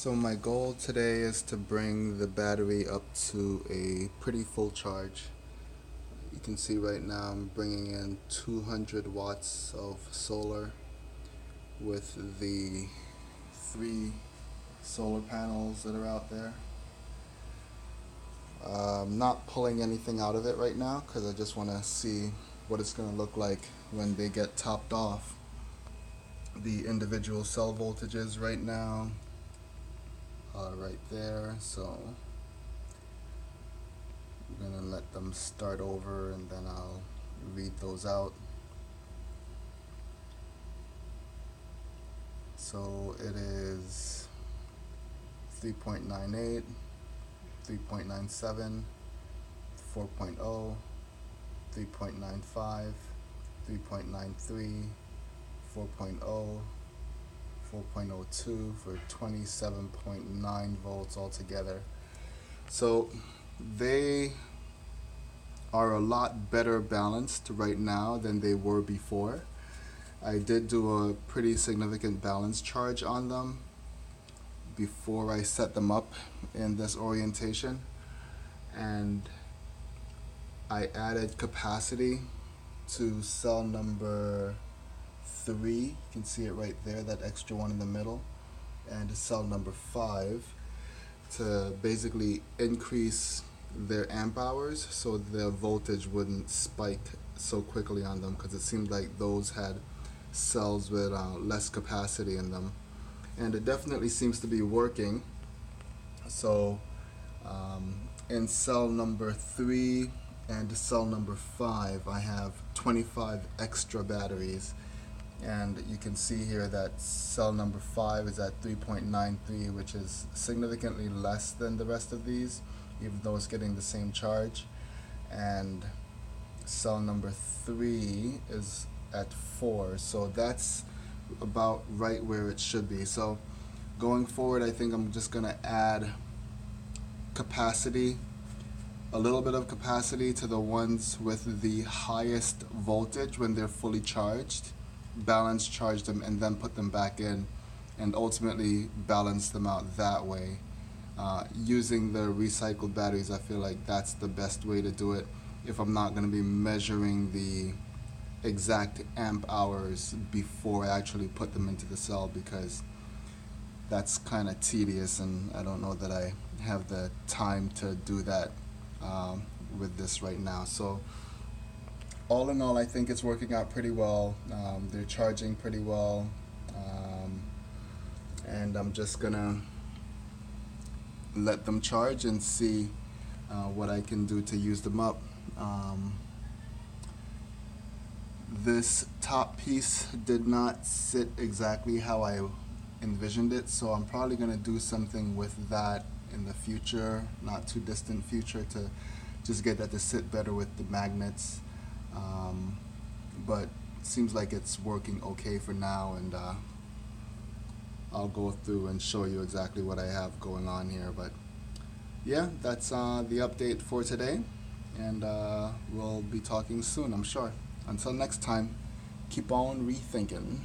So my goal today is to bring the battery up to a pretty full charge. You can see right now I'm bringing in 200 watts of solar with the 3 solar panels that are out there. I'm not pulling anything out of it right now because I just want to see what it's going to look like when they get topped off. The individual cell voltages right now right there, so I'm gonna let them start over and then I'll read those out. So it is 3.98, 3.97, 4.0, 3.95, 3.93, 4.0, 4.02 for 27.9 volts altogether. So they are a lot better balanced right now than they were before. I did do a pretty significant balance charge on them before I set them up in this orientation, and I added capacity to cell number 3, you can see it right there, that extra one in the middle, and cell number 5 to basically increase their amp hours so the voltage wouldn't spike so quickly on them, because it seemed like those had cells with less capacity in them, and it definitely seems to be working. So in cell number 3 and cell number 5 I have 25 extra batteries, and you can see here that cell number 5 is at 3.93, which is significantly less than the rest of these, even though it's getting the same charge. And cell number 3 is at 4, so that's about right where it should be. So going forward, I think I'm just gonna add capacity, a little bit of capacity to the ones with the highest voltage when they're fully charged, balance charge them, and then put them back in, and ultimately balance them out that way. Using the recycled batteries, I feel like that's the best way to do it if I'm not going to be measuring the exact amp hours before I actually put them into the cell, because that's kind of tedious and I don't know that I have the time to do that with this right now. So all in all, I think it's working out pretty well. They're charging pretty well, and I'm just gonna let them charge and see what I can do to use them up. This top piece did not sit exactly how I envisioned it, so I'm probably gonna do something with that in the future, not too distant future, to just get that to sit better with the magnets. But it seems like it's working okay for now, and I'll go through and show you exactly what I have going on here. But yeah, that's the update for today, and we'll be talking soon, I'm sure. Until next time, keep on rethinking.